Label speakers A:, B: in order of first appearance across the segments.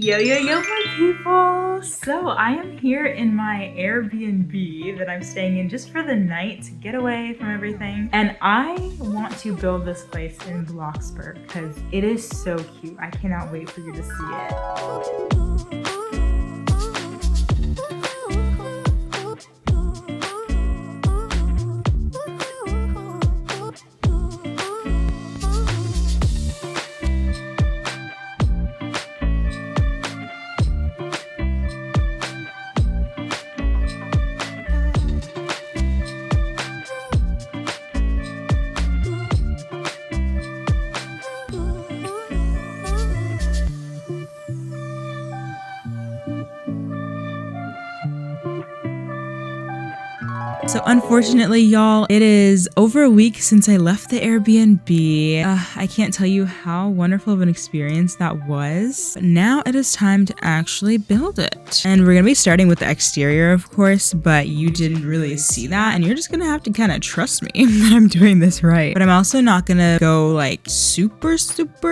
A: Yo, yo, yo, my people! So I am here in my Airbnb that I'm staying in just for the night to get away from everything. And I want to build this place in Bloxburg because it is so cute. I cannot wait for you to see it. So unfortunately, y'all, it is over a week since I left the Airbnb. I can't tell you how wonderful of an experience that was. But now it is time to actually build it. And we're going to be starting with the exterior, of course, but you didn't really see that. And you're just going to have to kind of trust me that I'm doing this right. But I'm also not going to go like super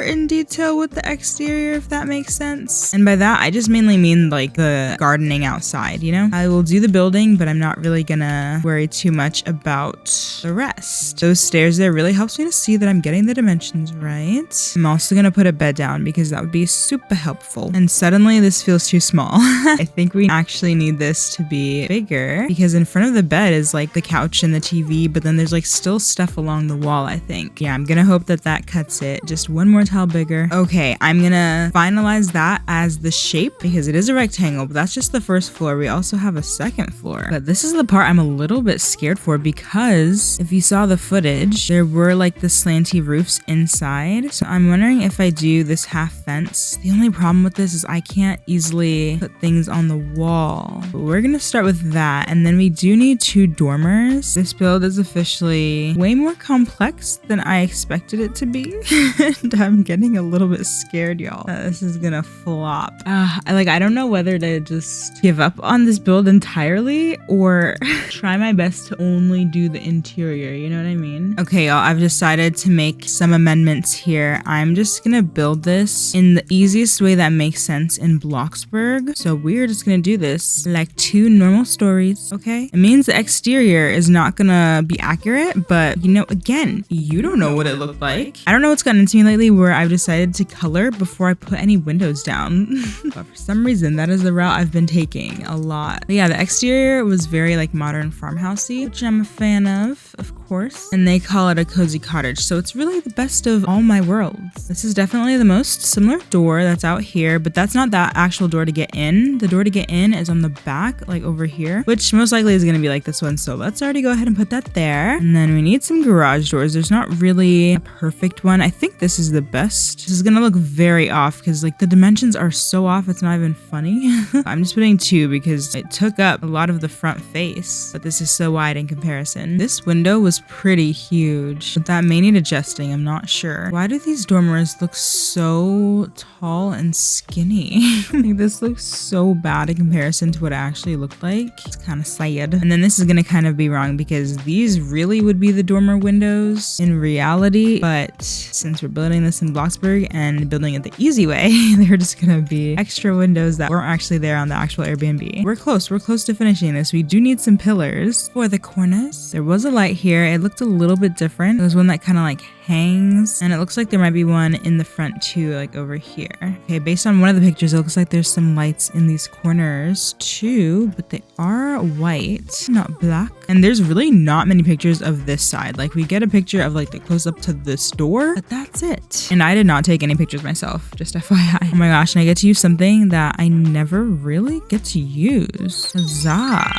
A: in detail with the exterior, if that makes sense. And by that, I just mainly mean like the gardening outside, you know? I will do the building, but I'm not really going to worry too much about the rest. Those stairs there really helps me to see that I'm getting the dimensions right. I'm also gonna put a bed down because that would be super helpful. And suddenly this feels too small. I think we actually need this to be bigger because in front of the bed is like the couch and the TV, but then there's like still stuff along the wall, I think. Yeah, I'm gonna hope that that cuts it. Just one more tile bigger. Okay, I'm gonna finalize that as the shape because it is a rectangle, but that's just the first floor. We also have a second floor. But this is the part I'm a little bit scared for because if you saw the footage, there were like the slanty roofs inside. So I'm wondering if I do this half fence. The only problem with this is I can't easily put things on the wall. But we're gonna start with that. And then we do need 2 dormers. This build is officially way more complex than I expected it to be. And I'm getting a little bit scared, y'all. This is gonna flop. I don't know whether to just give up on this build entirely or try my best to only do the interior, you know what I mean? Okay, y'all, I've decided to make some amendments here. I'm just gonna build this in the easiest way that makes sense in Bloxburg. So we're just gonna do this like 2 normal stories, okay? It means the exterior is not gonna be accurate, but you know, again, you don't know what it looked like. I don't know what's gotten into me lately where I've decided to color before I put any windows down. But for some reason, that is the route I've been taking a lot. But yeah, the exterior was very like modern farmhousey, which I'm a fan of course. And they call it a cozy cottage. So it's really the best of all my worlds. This is definitely the most similar door that's out here, but that's not that actual door to get in. The door to get in is on the back, like over here, which most likely is going to be like this one. So let's already go ahead and put that there. And then we need some garage doors. There's not really a perfect one. I think this is the best. This is going to look very off because like the dimensions are so off. It's not even funny. I'm just putting 2 because it took up a lot of the front face, but this is so wide in comparison. This window was pretty huge, but that may need adjusting. I'm not sure. Why do these dormers look so tall and skinny? Like, this looks so bad in comparison to what it actually looked like. It's kind of sad. And then this is going to kind of be wrong because these really would be the dormer windows in reality, but since we're building this in Bloxburg and building it the easy way, they're just going to be extra windows that weren't actually there on the actual Airbnb. We're close to finishing this. We do need some pillars for the corners. There was a light here. It looked a little bit different. There's one that kind of like hangs, and it looks like there might be one in the front too, like over here. Okay, based on one of the pictures, it looks like there's some lights in these corners too, but they are white, not black. And there's really not many pictures of this side. Like we get a picture of like the close up to this door, but that's it. And I did not take any pictures myself, just FYI. Oh my gosh, and I get to use something that I never really get to use. Huzzah.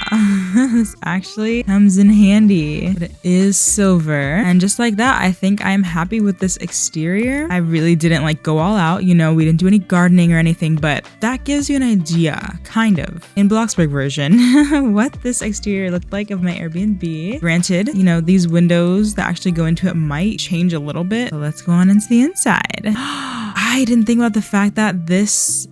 A: This actually comes in handy, but it is silver. And just like that, I think I'm happy with this exterior. I really didn't like go all out, you know, we didn't do any gardening or anything, but that gives you an idea, kind of, in Bloxburg version, what this exterior looked like of my Airbnb. Granted, you know, these windows that actually go into it might change a little bit. So let's go on into the inside. I didn't think about the fact that this,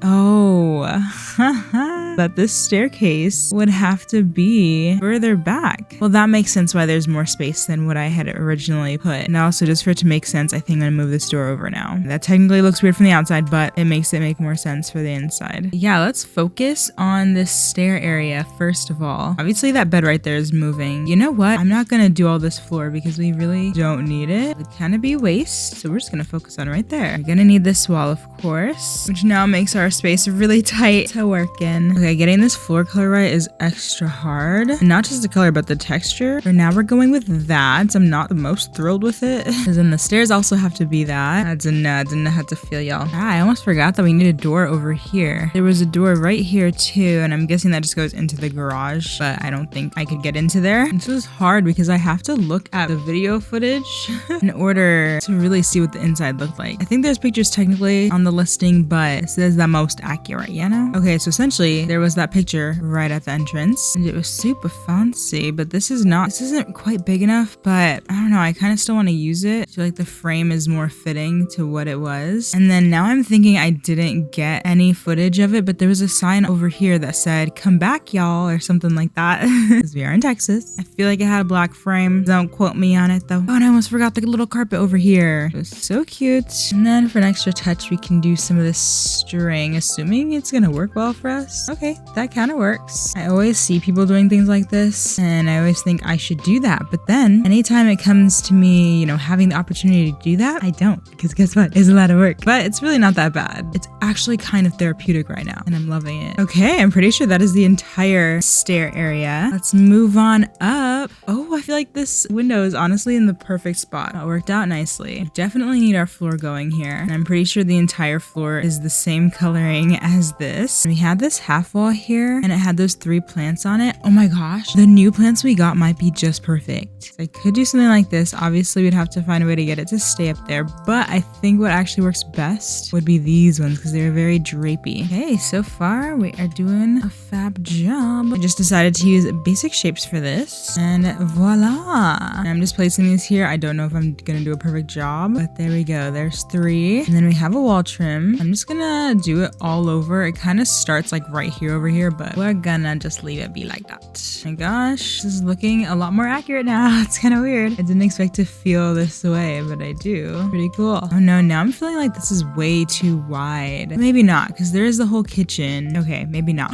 A: that this staircase would have to be further back. Well, that makes sense why there's more space than what I had originally put. And also, just for it to make sense, I think I'm gonna move this door over now. That technically looks weird from the outside, but it makes it make more sense for the inside. Yeah, let's focus on this stair area first of all. Obviously, that bed right there is moving. You know what? I'm not gonna do all this floor because we really don't need it. It kind of be waste, so we're just gonna focus on right there. We're gonna need this wall, of course, which now makes our space really tight to work in. Okay, getting this floor color right is extra hard. And not just the color, but the texture. For now, we're going with that. I'm not the most thrilled with it. Because then the stairs also have to be that. I didn't know how to feel, y'all. I almost forgot that we need a door over here. There was a door right here too, and I'm guessing that just goes into the garage, but I don't think I could get into there. This is hard because I have to look at the video footage in order to really see what the inside looked like. I think there's pictures technically on the listing, but it says the most accurate, you know? Okay, so essentially there was that picture right at the entrance and it was super fancy, but this isn't quite big enough, but I don't know, I kind of still want to use it. I feel like the frame is more fitting to what it was. And then now I'm thinking I didn't get any footage of it, but there was a sign over here that said, "Come back, y'all," or something like that. Because we are in Texas. I feel like it had a black frame. Don't quote me on it though. Oh, and I almost forgot the little carpet over here. It was so cute. And then for an extra touch, we can do some of this string, assuming it's gonna work well for us. Okay, that kind of works. I always see people doing things like this, and I always think I should do that. But then anytime it comes to me, you know, having the opportunity to do that, I don't. Because guess what? It's a lot of work. But it's really not that bad. It's actually kind of therapeutic right now, and I'm loving it. Okay, I'm pretty sure that is the entire stair area. Let's move on up. Oh, I feel like this window is honestly in the perfect spot. That worked out nicely. We definitely need our floor going here. And I'm pretty sure the entire floor is the same coloring as this. We had this half wall here, and it had those 3 plants on it. Oh my gosh, the new plants we got might be just perfect. I could do something like this. Obviously, we'd have to find a way to get it to stay up there, but I think what actually works best would be these ones because they're very drapey. Okay, so far we are doing a fab job. I just decided to use basic shapes for this, and voila. And I'm just placing these here. I don't know if I'm gonna do a perfect job, but there we go. There's 3, and then we have a wall trim. I'm just gonna do it all over. It kind of starts like right here over here, but we're gonna just leave it be like that. Oh my gosh, this is looking a lot more accurate now. It's kind of weird. I didn't expect to feel this way, but I do. Pretty cool. Oh no, now I'm feeling like this is way too wide. Maybe not, because there is the whole kitchen. Okay, maybe not.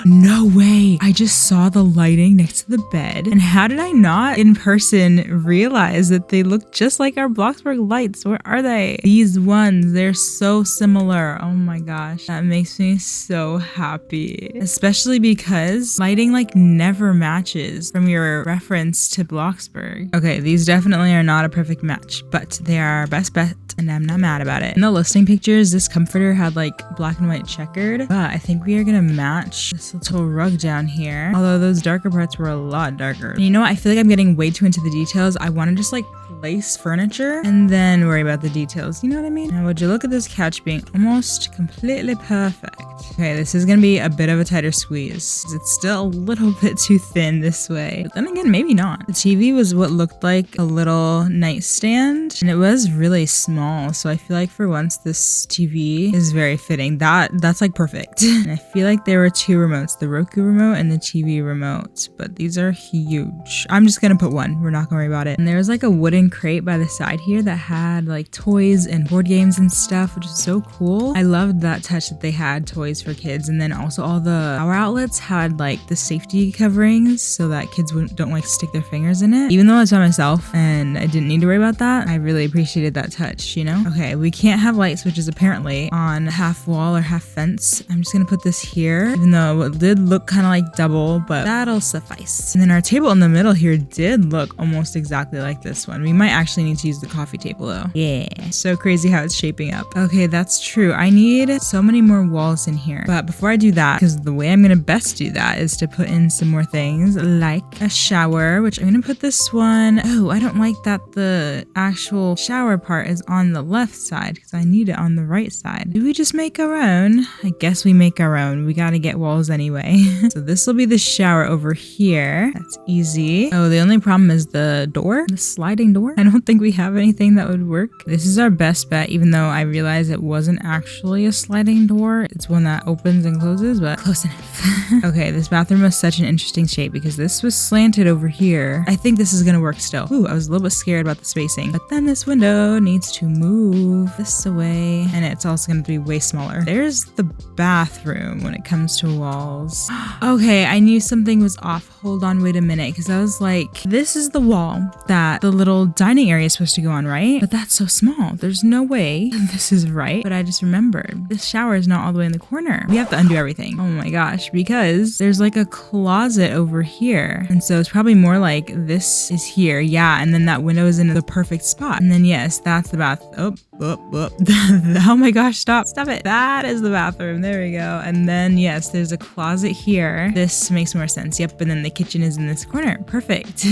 A: No way. I just saw the lighting next to the bed. And how did I not in person realize that they look just like our Bloxburg lights? Where are they? These ones, they're so similar. Oh my gosh. That makes me so happy. Especially because lighting like never matches from your reference to Bloxburg. Okay, these definitely are not a perfect match, but they are our best bet, and I'm not mad about it. In the listing pictures, this comforter had like black and white checkered, but I think we are gonna match this little rug down here. Although those darker parts were a lot darker. And you know what? I feel like I'm getting way too into the details. I want to just like place furniture and then worry about the details. You know what I mean? Now, would you look at this couch being almost completely perfect? Okay, this is gonna be a bit of a tighter squeeze. It's still a little bit too thin this way, but then again, maybe not. The TV was what looked like a little nightstand, and it was really small. So I feel like for once, this TV is very fitting. That's like perfect. And I feel like there were 2 remotes, the Roku remote and the TV remote, but these are huge. I'm just gonna put one. We're not gonna worry about it. And there was like a wooden crate by the side here that had like toys and board games and stuff, which is so cool. I loved that touch that they had toys for kids, and then also all the power outlets had like the safety coverings so that kids don't like stick their fingers in it. Even though I was by myself and I didn't need to worry about that, I really appreciated that touch, you know? Okay, we can't have light switches apparently on half wall or half fence. I'm just gonna put this here, even though it did look kind of like double, but that'll suffice. And then our table in the middle here did look almost exactly like this one. We might actually need to use the coffee table though. Yeah, so crazy how it's shaping up. Okay, that's true. I need so many more walls in here. But before I do that, because the way I'm gonna best do that is to put in some more things like a shower, which I'm gonna put this one. Oh, I don't like that the actual shower part is on the left side because I need it on the right side. Do we just make our own? I guess we make our own. We gotta get walls anyway. So this will be the shower over here. That's easy. Oh, the only problem is the door, the sliding door. I don't think we have anything that would work. This is our best bet, even though I realized it wasn't actually a sliding door. It's one that opens and closes, but close enough. Okay, this bathroom was such an interesting shape because this was slanted over here. I think this is gonna work still. Ooh, I was a little bit scared about the spacing, but then this window needs to move this away, and it's also gonna be way smaller. There's the bathroom when it comes to walls. Okay, I knew something was off. Hold on, wait a minute, because I was like, this is the wall that the little dining area is supposed to go on, right? But that's so small. There's no way this is right. But I just remembered this shower is not all the way in the corner. We have to undo everything. Oh my gosh, because there's like a closet over here. And so it's probably more like this is here. Yeah, and then that window is in the perfect spot. And then yes, that's the bath. Oh my gosh, stop it. That is the bathroom. There we go. And then yes, there's a closet here. This makes more sense. Yep, and then the kitchen is in this corner. Perfect.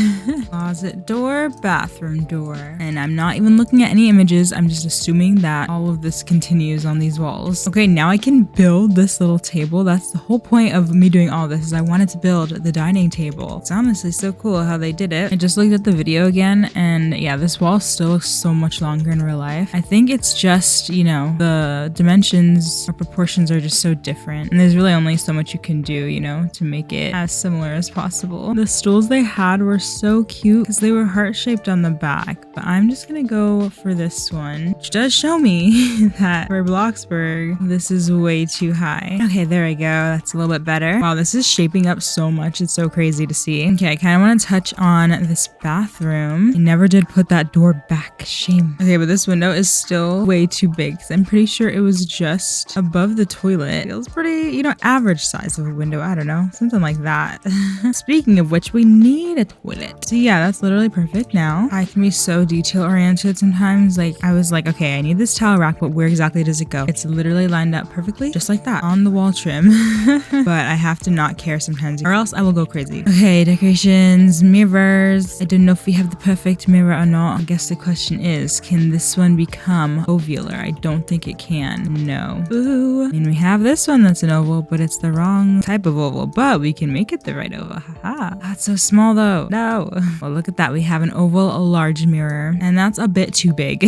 A: Closet door, bathroom door. And I'm not even looking at any images. I'm just assuming that all of this continues on these walls. Okay, now I can build this little table. That's the whole point of me doing all this, is I wanted to build the dining table. It's honestly so cool how they did it. I just looked at the video again, and yeah, this wall still looks so much longer in real life. I think it's just, you know, the dimensions or proportions are just so different. And there's really only so much you can do, you know, to make it as similar as possible. The stools they had were so cute because they were heart-shaped on the back, but I'm just gonna go for this one, which does show me that for Bloxburg, this is way too high. Okay, there we go. That's a little bit better. Wow, this is shaping up so much. It's so crazy to see. Okay, I kind of want to touch on this bathroom. I never did put that door back. Shame. Okay, but this window is still way too big because I'm pretty sure it was just above the toilet. Feels pretty, you know, average size of a window. I don't know, something like that. Speaking of which, we need a toilet. So yeah, that's literally perfect now. I can be so detail oriented sometimes. Like I was like, okay, I need this towel rack, but where exactly does it go? It's literally lined up perfectly, just like that, on the wall trim. But I have to not care sometimes, or else I will go crazy. Okay, decorations, mirrors. I don't know if we have the perfect mirror or not. I guess the question is, can this one become ovular? I don't think it can. No. Ooh. I mean, we have this one that's an oval, but it's the wrong type of oval, but we can make it the right oval. Haha. That's so small though. No. Well, look at that. We have an oval, a large mirror, and that's a bit too big.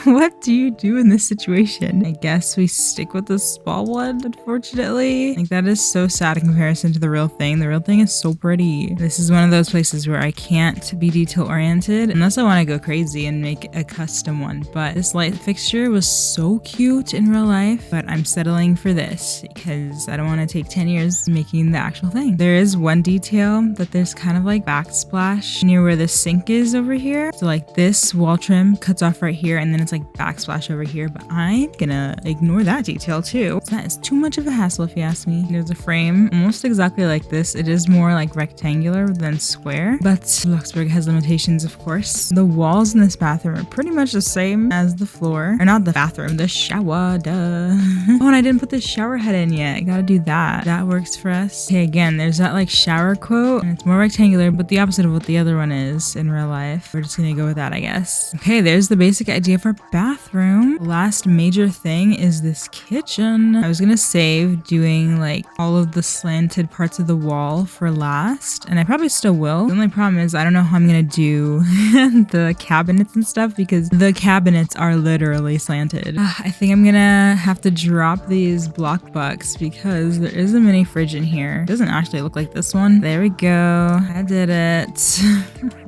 A: What do you do in this situation? I guess we stick with the small one, unfortunately. Like, that is so sad in comparison to the real thing. The real thing is so pretty. This is one of those places where I can't be detail oriented unless I want to go crazy and make a custom one. But this light fixture was so cute in real life, but I'm settling for this because I don't want to take 10 years making the actual thing. There is one detail that there's kind of like backsplash near where the sink is over here. So like this wall trim cuts off right here, and then it's like backsplash over here, but I'm gonna ignore that detail too. That is too much of a hassle if you ask me. There's a frame almost exactly like this. It is more like rectangular than square, but Bloxburg has limitations, of course. The walls in this bathroom are pretty much the same as the floor, or not the bathroom, the shower, duh. Oh, and I didn't put the shower head in yet. I gotta do that. That works for us. Okay, again, there's that like shower quote, and it's more rectangular, but the opposite of what the other one is in real life. We're just gonna go with that, I guess. Okay, there's the basic idea of our bathroom. Last major thing is this kitchen. I was gonna save doing like all of the slanted parts of the wall for last, and I probably still will. The only problem is I don't know how I'm gonna do the cabinets and stuff because the cabinets are literally slanted. I think I'm gonna have to drop these block bucks because there is a mini fridge in here. It doesn't actually look like this one. There we go. I did it.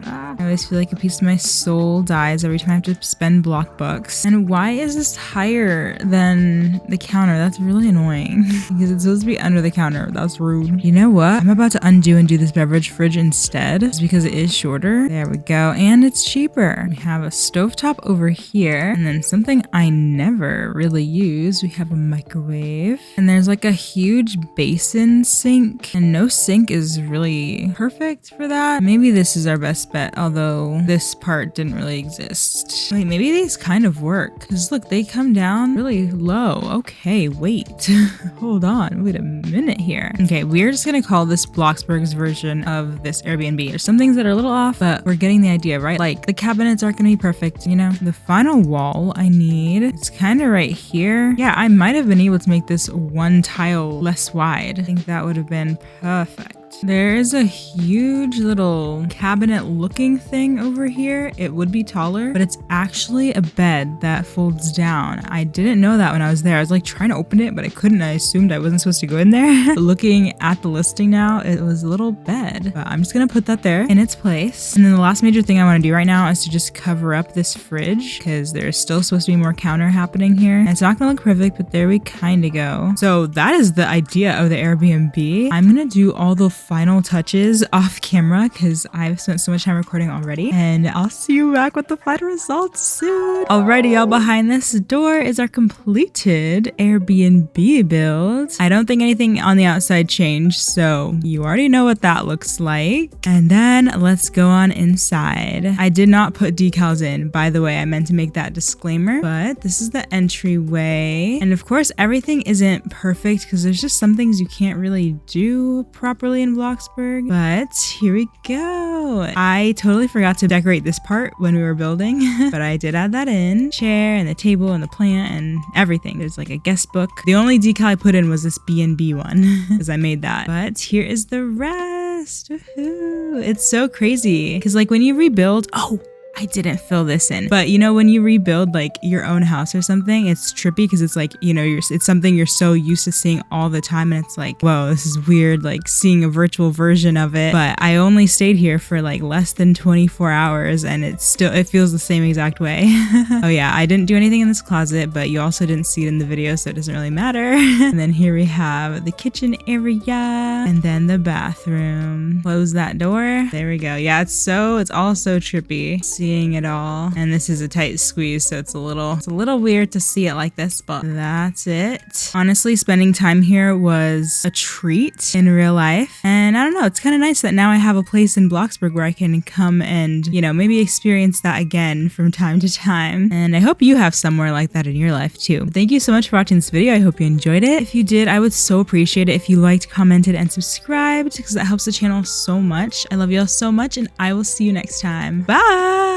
A: I always feel like a piece of my soul dies every time I have to spend block bucks. And why is this higher than the counter? That's really annoying because it's supposed to be under the counter. That's rude. You know what? I'm about to undo and do this beverage fridge instead. It's because it is shorter. There we go. And it's cheaper. We have a stovetop over here, and then something I never really use. We have a microwave, and there's like a huge basin sink, and no sink is really perfect for that. Maybe this is our best bet, although this part didn't really exist. Wait, maybe these kind of work because look, they come down really low. Okay, wait. Hold on, wait a minute here. Okay, we're just gonna call this Bloxburg's version of this Airbnb. There's some things that are a little off, but we're getting the idea, right? Like the cabinets aren't gonna be perfect, you know? The final wall I need, it's kind of right here. Yeah, I might have been able to make this one tile less wide. I think that would have been perfect. There is a huge little cabinet looking thing over here. It would be taller, but it's actually a bed that folds down. I didn't know that when I was there. I was like trying to open it, but I couldn't. I assumed I wasn't supposed to go in there. But looking at the listing now, it was a little bed, but I'm just gonna put that there in its place. And then the last major thing I want to do right now is to just cover up this fridge because there's still supposed to be more counter happening here. And it's not gonna look perfect, but there we kind of go. So that is the idea of the Airbnb. I'm gonna do all the final touches off camera because I've spent so much time recording already, and I'll see you back with the final results soon. Alrighty, y'all, behind this door is our completed Airbnb build. I don't think anything on the outside changed, so you already know what that looks like. And then let's go on inside. I did not put decals in, by the way. I meant to make that disclaimer, but this is the entryway. And of course, everything isn't perfect because there's just some things you can't really do properly in Bloxburg, but here we go. I totally forgot to decorate this part when we were building, but I did add that in. Chair and the table and the plant and everything. There's like a guest book. The only decal I put in was this B&B one because I made that. But here is the rest. Woohoo. It's so crazy because like when you rebuild, I didn't fill this in, but you know, when you rebuild like your own house or something, it's trippy because it's like, you know, it's something you're so used to seeing all the time, and it's like, whoa, this is weird, like seeing a virtual version of it. But I only stayed here for like less than 24 hours and it feels the same exact way. Oh yeah, I didn't do anything in this closet, but you also didn't see it in the video, so it doesn't really matter. And then here we have the kitchen area and then the bathroom. Close that door. There we go. Yeah, it's all so trippy seeing it all, and this is a tight squeeze, so it's a little weird to see it like this, but that's it. Honestly, spending time here was a treat in real life, and I don't know, it's kind of nice that now I have a place in Bloxburg where I can come and, you know, maybe experience that again from time to time. And I hope you have somewhere like that in your life too. Thank you so much for watching this video. I hope you enjoyed it. If you did, I would so appreciate it if you liked, commented, and subscribed because that helps the channel so much. I love you all so much, and I will see you next time. Bye.